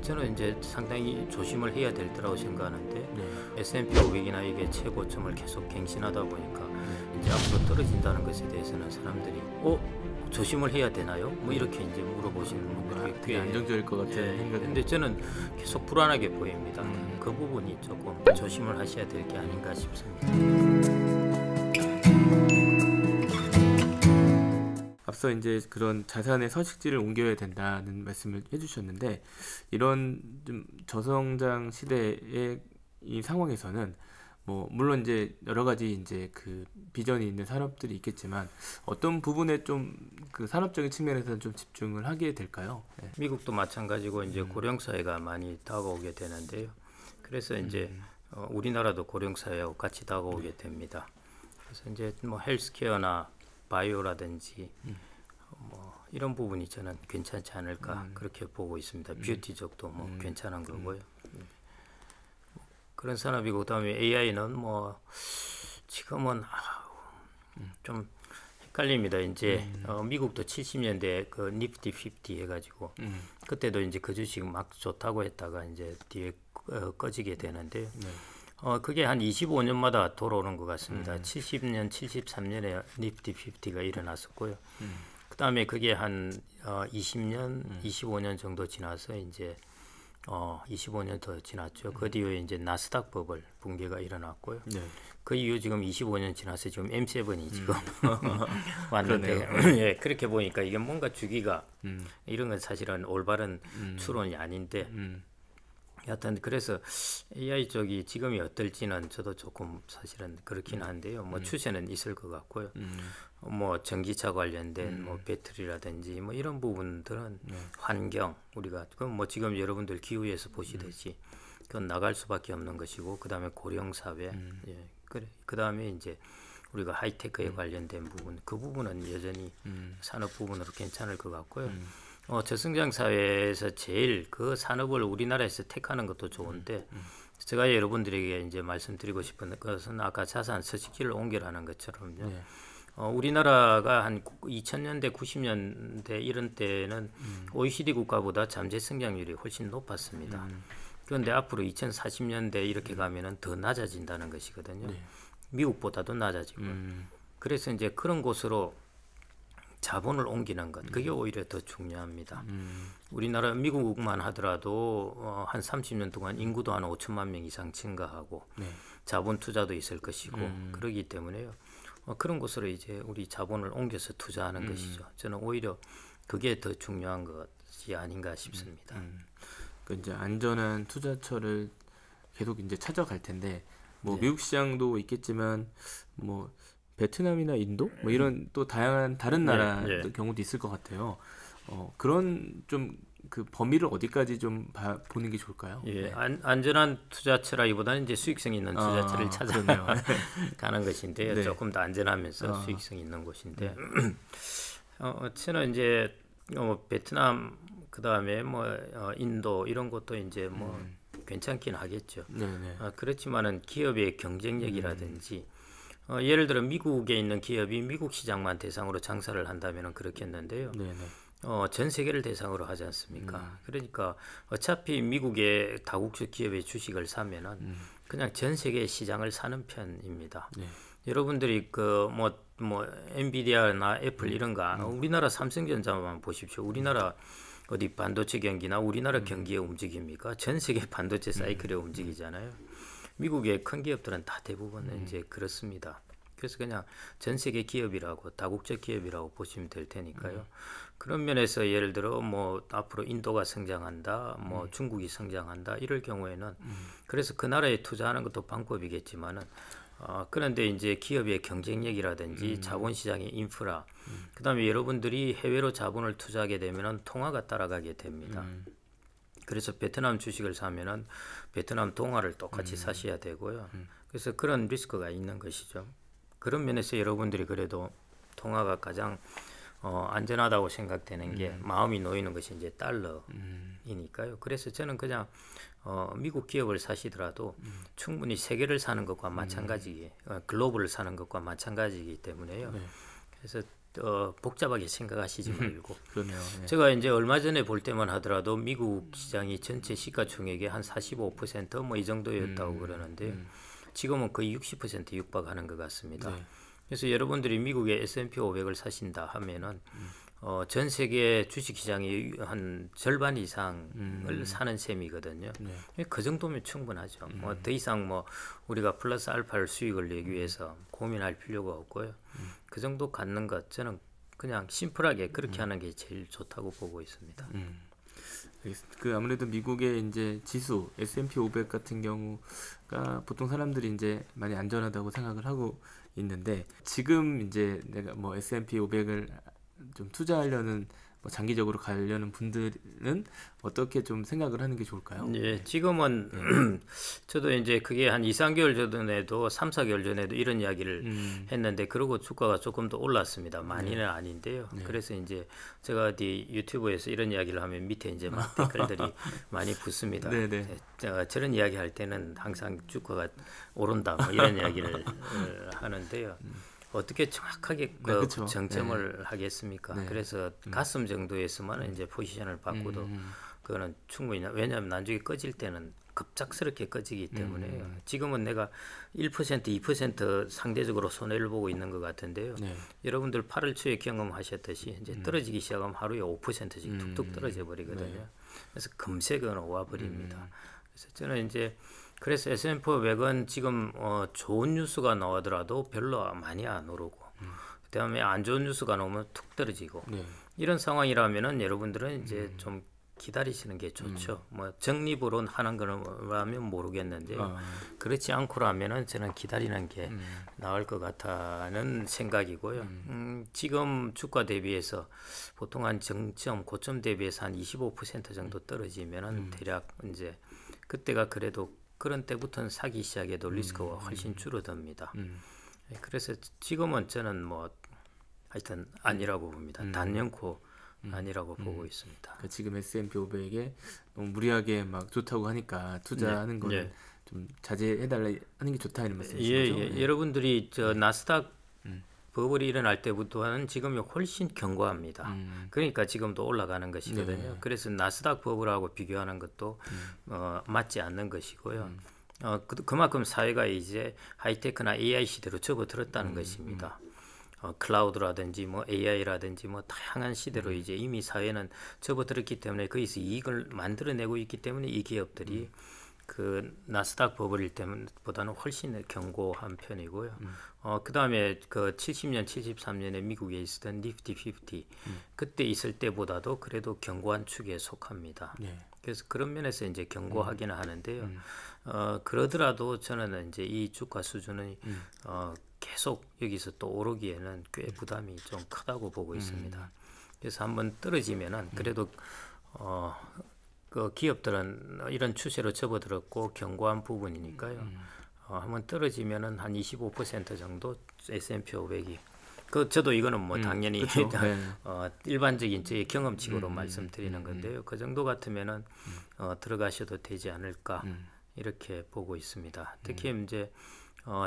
저는 이제 상당히 조심을 해야 될 거라고 생각하는데 네. S&P 500이나 이게 최고점을 계속 갱신하다 보니까 이제 앞으로 떨어진다는 것에 대해서는 사람들이 조심을 해야 되나요? 뭐 이렇게 이제 물어보시는 분들이 되게 안정적일 것 같은 생각이. 근데 저는 계속 불안하게 보입니다. 그 부분이 조금 조심을 하셔야 될 게 아닌가 싶습니다. 앞서 이제 그런 자산의 서식지를 옮겨야 된다는 말씀을 해주셨는데, 이런 좀 저성장 시대의 이 상황에서는 뭐 물론 이제 여러 가지 이제 그 비전이 있는 산업들이 있겠지만 어떤 부분에 좀 그 산업적인 측면에서는 좀 집중을 하게 될까요? 네. 미국도 마찬가지고 이제 고령 사회가 많이 다가오게 되는데요. 그래서 이제 우리나라도 고령 사회하고 같이 다가오게 됩니다. 그래서 이제 뭐 헬스케어나 바이오라든지 뭐 이런 부분이 저는 괜찮지 않을까 그렇게 보고 있습니다. 뷰티 쪽도 뭐 괜찮은 거고요. 그런 산업이고, 그다음에 AI는 뭐 지금은 좀 헷갈립니다. 이제 미국도 70년대 그 니프티 50 해가지고 그때도 이제 그 주식 막 좋다고 했다가 이제 뒤에 꺼지게 되는데요. 그게 한 25년마다 돌아오는 것 같습니다. 70년, 73년에 니프티 50가 일어났었고요. 그다음에 그게 한 20년, 25년 정도 지나서 이제 25년 더 지났죠. 그 뒤에 이제 나스닥 버블 붕괴가 일어났고요. 네. 그 이후 지금 25년 지나서 지금 M7이 지금 왔는데 예, 그렇게 보니까 이게 뭔가 주기가 이런 건 사실은 올바른 추론이 아닌데 여하튼 그래서 AI 쪽이 지금이 어떨지는 저도 조금 사실은 그렇긴 한데요. 뭐 추세는 있을 것 같고요. 뭐 전기차 관련된 뭐 배터리라든지 뭐 이런 부분들은 환경 우리가 그럼 뭐 지금 여러분들 기후에서 보시듯이 그건 나갈 수밖에 없는 것이고, 그다음에 고령 사회, 예, 그래. 그다음에 이제 우리가 하이테크에 관련된 부분, 그 부분은 여전히 산업 부분으로 괜찮을 것 같고요. 저성장 사회에서 제일 그 산업을 우리나라에서 택하는 것도 좋은데 제가 여러분들에게 이제 말씀드리고 싶은 것은 아까 자산 서식지를 옮겨라는 것처럼요. 네. 우리나라가 한 2000년대, 90년대 이런 때는 OECD 국가보다 잠재 성장률이 훨씬 높았습니다. 그런데 앞으로 2040년대 이렇게 가면은 더 낮아진다는 것이거든요. 네. 미국보다도 낮아지고. 그래서 이제 그런 곳으로 자본을 옮기는 것, 그게 오히려 더 중요합니다. 우리나라 미국만 하더라도 한 30년 동안 인구도 한 5천만 명 이상 증가하고 자본 투자도 있을 것이고 그러기 때문에요. 그런 곳으로 이제 우리 자본을 옮겨서 투자하는 것이죠. 저는 오히려 그게 더 중요한 것이 아닌가 싶습니다. 그 이제 안전한 투자처를 계속 이제 찾아갈 텐데, 뭐 네. 미국 시장도 있겠지만 뭐 베트남이나 인도 뭐 이런 또 다양한 다른 나라 경우도 있을 것 같아요. 그런 좀 그 범위를 어디까지 좀 보는 게 좋을까요? 예, 네. 안전한 투자처라기보다는 이제 수익성 있는 투자처를 찾아가는 것인데요. 네. 조금 더 안전하면서 수익성 있는 곳인데, 저는 이제 베트남 그다음에 뭐 인도 이런 것도 이제 뭐 괜찮긴 하겠죠. 그렇지만은 기업의 경쟁력이라든지 예를 들어 미국에 있는 기업이 미국 시장만 대상으로 장사를 한다면은 그렇겠는데요. 전 세계를 대상으로 하지 않습니까? 그러니까 어차피 미국의 다국적 기업의 주식을 사면은 그냥 전 세계 시장을 사는 편입니다. 여러분들이 그 뭐 엔비디아나 애플 이런 거 우리나라 삼성전자만 보십시오. 우리나라 어디 반도체 경기나 우리나라 경기에 움직입니까? 전 세계 반도체 사이클에 움직이잖아요. 미국의 큰 기업들은 다 대부분 이제 그렇습니다. 그래서 그냥 전 세계 기업이라고 다국적 기업이라고 보시면 될 테니까요. 그런 면에서 예를 들어 뭐 앞으로 인도가 성장한다, 뭐 중국이 성장한다 이럴 경우에는 그래서 그 나라에 투자하는 것도 방법이겠지만은 그런데 이제 기업의 경쟁력이라든지 자본시장의 인프라, 그다음에 여러분들이 해외로 자본을 투자하게 되면은 통화가 따라가게 됩니다. 그래서 베트남 주식을 사면은 베트남 동화를 똑같이 사셔야 되고요. 그래서 그런 리스크가 있는 것이죠. 그런 면에서 여러분들이 그래도 통화가 가장 안전하다고 생각되는 게 마음이 놓이는 것이 이제 달러이니까요. 그래서 저는 그냥 미국 기업을 사시더라도 충분히 세계를 사는 것과 마찬가지게 글로벌을 사는 것과 마찬가지이기 때문에요. 그래서 복잡하게 생각하시지 말고. 그러네요. 네. 제가 이제 얼마 전에 볼 때만 하더라도 미국 시장이 전체 시가총액의 한 45% 뭐 이 정도였다고 그러는데요. 지금은 거의 60% 육박하는 것 같습니다. 네. 그래서 여러분들이 미국의 S&P 500을 사신다 하면은 전 세계 주식시장의 한 절반 이상을 사는 셈이거든요. 네. 그 정도면 충분하죠. 뭐 더 이상 뭐 우리가 플러스 알파를 수익을 내기 위해서 고민할 필요가 없고요. 그 정도 갖는 것 저는 그냥 심플하게 그렇게 하는 게 제일 좋다고 보고 있습니다. 그 아무래도 미국의 이제 지수 S&P 500 같은 경우가 보통 사람들이 이제 많이 안전하다고 생각을 하고 있는데 지금 이제 내가 뭐 S&P 500을 좀 투자하려는 뭐 장기적으로 가려는 분들은 어떻게 좀 생각을 하는 게 좋을까요? 예, 지금은 저도 이제 그게 한 2, 3개월 전에도 3, 4개월 전에도 이런 이야기를 했는데 그러고 주가가 조금 더 올랐습니다. 많이는 아닌데요. 그래서 이제 제가 어디 유튜브에서 이런 이야기를 하면 밑에 이제 막 댓글들이 많이 붙습니다. 저런 이야기 할 때는 항상 주가가 오른다 뭐 이런 이야기를 하는데요. 어떻게 정확하게 그 정점을 하겠습니까? 그래서 가슴 정도에서만 이제 포지션을 바꿔도 그거는 충분히 왜냐하면 나중에 꺼질 때는 급작스럽게 꺼지기 때문에 지금은 내가 1%, 2% 상대적으로 손해를 보고 있는 것 같은데요. 여러분들 8월 초에 경험하셨듯이 이제 떨어지기 시작하면 하루에 5%씩 툭툭 떨어져 버리거든요. 그래서 금세 그건 와 버립니다. 그래서 저는 이제 그래서 S&P 500은 지금 좋은 뉴스가 나오더라도 별로 많이 안 오르고 그다음에 안 좋은 뉴스가 나오면 툭 떨어지고 이런 상황이라면은 여러분들은 이제 좀 기다리시는 게 좋죠. 뭐 적립으로 하는 거라면 모르겠는데요. 그렇지 않고라면은 저는 기다리는 게 나을 것 같다는 생각이고요. 지금 주가 대비해서 보통 한 정점 고점 대비해서 한 25% 정도 떨어지면은 대략 이제 그때가 그래도 그런 때부터는 사기 시작해도 리스크가 훨씬 줄어듭니다. 그래서 지금은 저는 뭐 하여튼 아니라고 봅니다. 단연코 아니라고 보고 있습니다. 그러니까 지금 S&P 500에 너무 무리하게 막 좋다고 하니까 투자하는 거는 좀 자제해달라 하는 게 좋다 이런 말씀이시죠? 예. 여러분들이 저 나스닥 버블이 일어날 때부터는 지금이 훨씬 견고합니다. 그러니까 지금도 올라가는 것이거든요. 그래서 나스닥 버블하고 비교하는 것도 맞지 않는 것이고요. 그만큼 사회가 이제 하이테크나 AI 시대로 접어들었다는 것입니다. 클라우드라든지 뭐 AI라든지 뭐 다양한 시대로 이제 이미 사회는 접어들었기 때문에 거기서 이익을 만들어내고 있기 때문에 이 기업들이 그 나스닥 버블일 때보다는 훨씬 견고한 편이고요. 그 다음에 그 70년, 73년에 미국에 있었던 니프티 50 그때 있을 때보다도 그래도 견고한 축에 속합니다. 그래서 그런 면에서 이제 견고하기는 하는데요. 그러더라도 저는 이제 이 주가 수준은 계속 여기서 또 오르기에는 꽤 부담이 좀 크다고 보고 있습니다. 그래서 한번 떨어지면은 그래도 그 기업들은 이런 추세로 접어들었고 견고한 부분이니까요. 한번 떨어지면은 한 25% 정도 S&P 500이 저도 이거는 뭐 당연히 일반적인 제 경험칙으로 말씀드리는 건데요. 그 정도 같으면은 들어가셔도 되지 않을까 이렇게 보고 있습니다. 특히 이제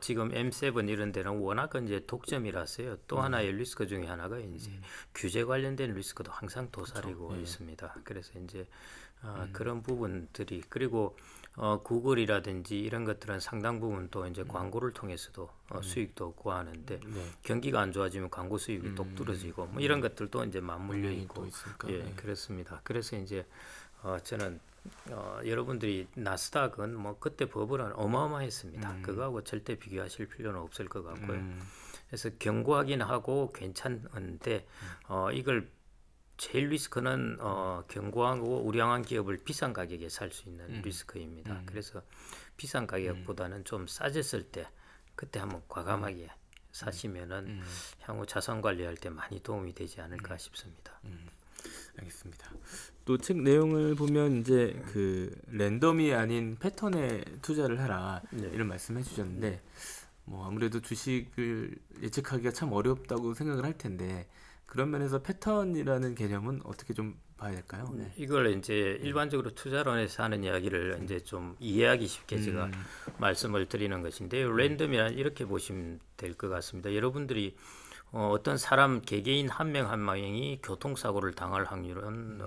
지금 M7 이런 데는 워낙 이제 독점이라서요. 또 하나의 리스크 중에 하나가 이제 규제 관련된 리스크도 항상 도사리고 있습니다. 그래서 이제 그런 부분들이 그리고 구글이라든지 이런 것들은 상당 부분 또 이제 광고를 통해서도 수익도 구하는데 경기가 안 좋아지면 광고 수익이 똑 떨어지고 뭐 이런 것들도 이제 맞물려 있고 그렇습니다. 그래서 이제 저는 여러분들이 나스닥은 뭐 그때 버블은 어마어마했습니다. 그거하고 절대 비교하실 필요는 없을 것 같고요. 그래서 견고하긴 하고 괜찮은데 이걸 제일 리스크는 견고하고 우량한 기업을 비싼 가격에 살 수 있는 리스크입니다. 그래서 비싼 가격보다는 좀 싸졌을 때 그때 한번 과감하게 사시면은 향후 자산 관리할 때 많이 도움이 되지 않을까 싶습니다. 알겠습니다. 또 책 내용을 보면 이제 그 랜덤이 아닌 패턴에 투자를 하라 이런 말씀해 주셨는데 뭐 아무래도 주식을 예측하기가 참 어렵다고 생각을 할 텐데 그런 면에서 패턴이라는 개념은 어떻게 좀 봐야 될까요? 이걸 이제 일반적으로 투자론에서 하는 이야기를 이제 좀 이해하기 쉽게 제가 말씀을 드리는 것인데요. 랜덤이란 이렇게 보시면 될 것 같습니다. 여러분들이 어떤 사람 개개인 한 명 한 명이 교통사고를 당할 확률은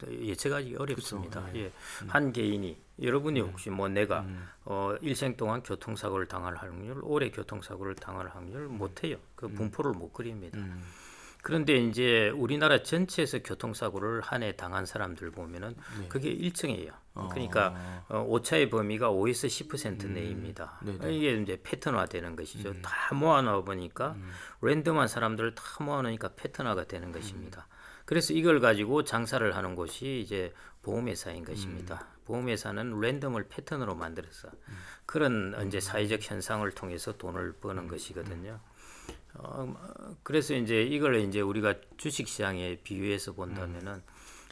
예측하기 어렵습니다. 그렇죠. 예. 한 개인이 여러분이 혹시 뭐 내가 일생 동안 교통사고를 당할 확률, 올해 교통사고를 당할 확률 못해요. 그 분포를 못 그립니다. 그런데 이제 우리나라 전체에서 교통사고를 한 해 당한 사람들 보면은 그게 일정해요. 그러니까 오차의 범위가 5에서 10% 내입니다. 이게 이제 패턴화되는 것이죠. 다 모아놓아 보니까 랜덤한 사람들을 다 모아놓으니까 패턴화가 되는 것입니다. 그래서 이걸 가지고 장사를 하는 곳이 이제 보험회사인 것입니다. 보험회사는 랜덤을 패턴으로 만들어서 그런 이제 사회적 현상을 통해서 돈을 버는 것이거든요. 그래서 이제 이걸 이제 우리가 주식시장에 비유해서 본다면은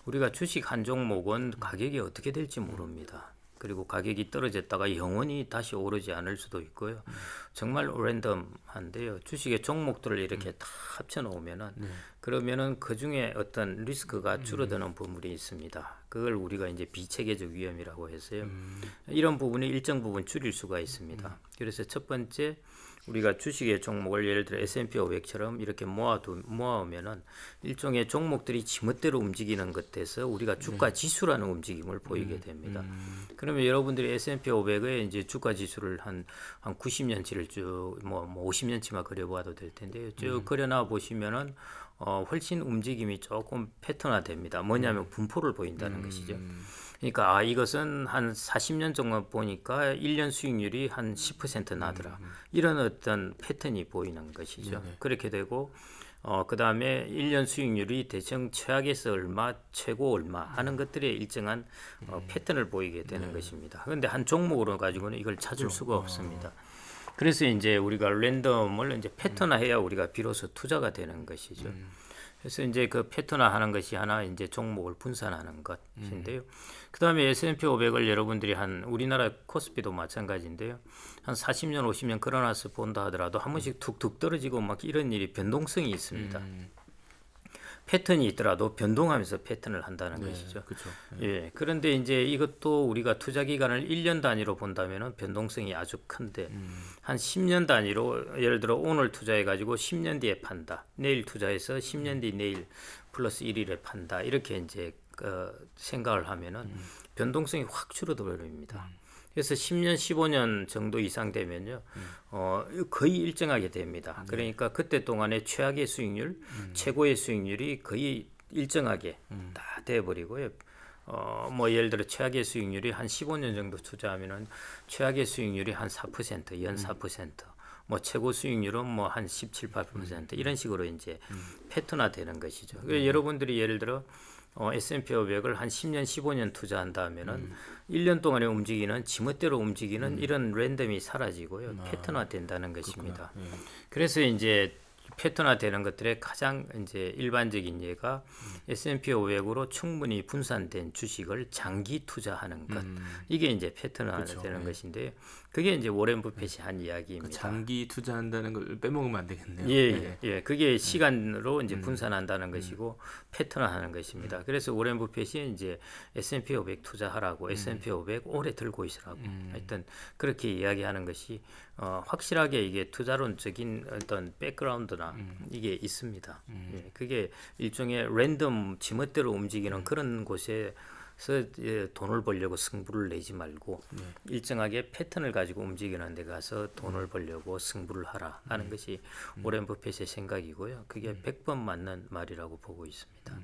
우리가 주식 한 종목은 가격이 어떻게 될지 모릅니다. 그리고 가격이 떨어졌다가 영원히 다시 오르지 않을 수도 있고요. 정말 랜덤한데요. 주식의 종목들을 이렇게 다 합쳐 놓으면은 그러면은 그 중에 어떤 리스크가 줄어드는 부분이 있습니다. 그걸 우리가 이제 비체계적 위험이라고 해서요. 이런 부분이 일정 부분 줄일 수가 있습니다. 그래서 첫 번째 우리가 주식의 종목을 예를 들어 S&P 500처럼 이렇게 모아오면은 일종의 종목들이 지멋대로 움직이는 것에서 우리가 주가 지수라는 움직임을 보이게 됩니다. 그러면 여러분들이 S&P 500의 이제 주가 지수를 한 90년치를 쭉 뭐 50년치만 그려봐도 될 텐데요. 쭉 그려놔 보시면은 훨씬 움직임이 조금 패턴화됩니다. 뭐냐면 분포를 보인다는 것이죠. 그러니까 이것은 한 40년 정도 보니까 1년 수익률이 한 10% 나더라. 이런 어떤 패턴이 보이는 것이죠. 그렇게 되고 그 다음에 1년 수익률이 대충 최악에서 얼마, 최고 얼마 하는 것들의 일정한 패턴을 보이게 되는 것입니다. 그런데 한 종목으로 가지고는 이걸 찾을 수가 없습니다. 그래서 이제 우리가 랜덤을 이제 패턴화해야 우리가 비로소 투자가 되는 것이죠. 그래서 이제 그 패턴화하는 것이 하나 이제 종목을 분산하는 것인데요. 그다음에 S&P 500을 여러분들이 한 우리나라 코스피도 마찬가지인데요. 한 40년, 50년 걸어놔서 본다 하더라도 한 번씩 툭툭 떨어지고 막 이런 일이 변동성이 있습니다. 패턴이 있더라도 변동하면서 패턴을 한다는 것이죠. 그렇죠. 예. 그런데 이제 이것도 우리가 투자 기간을 1년 단위로 본다면은 변동성이 아주 큰데 한 10년 단위로 예를 들어 오늘 투자해 가지고 10년 뒤에 판다. 내일 투자해서 10년 뒤 내일 플러스 1일에 판다. 이렇게 이제 생각을 하면은 변동성이 확 줄어들어 버립니다. 그래서 10년, 15년 정도 이상 되면요, 거의 일정하게 됩니다. 그러니까 그때 동안의 최악의 수익률, 최고의 수익률이 거의 일정하게 다 돼버리고요. 뭐 예를 들어 최악의 수익률이 한 15년 정도 투자하면은 최악의 수익률이 한 4%, 연 4%. 뭐 최고 수익률은 뭐 한 17, 8% 이런 식으로 이제 패턴화되는 것이죠. 여러분들이 예를 들어 S&P 500을 한 10년, 15년 투자한다 하면은 1년 동안에 움직이는 지멋대로 움직이는 이런 랜덤이 사라지고요. 패턴화 된다는 것입니다. 그래서 이제 패턴화되는 것들의 가장 이제 일반적인 예가 S&P 500으로 충분히 분산된 주식을 장기 투자하는 것. 이게 이제 패턴화되는 것인데요. 그게 이제 워렌 버핏이 한 이야기입니다. 장기 투자한다는 걸 빼먹으면 안 되겠네요. 예. 그게 시간으로 이제 분산한다는 것이고 패턴화하는 것입니다. 그래서 워렌 버핏이 이제 S&P 500 투자하라고 S&P 500 오래 들고 있으라고 하여튼 그렇게 이야기하는 것이 확실하게 이게 투자론적인 어떤 백그라운드나 이게 있습니다. 예, 그게 일종의 랜덤 지멋대로 움직이는 그런 곳에서 돈을 벌려고 승부를 내지 말고 일정하게 패턴을 가지고 움직이는 데 가서 돈을 벌려고 승부를 하라 하는 것이 워렌 버핏의 생각이고요. 그게 100번 맞는 말이라고 보고 있습니다.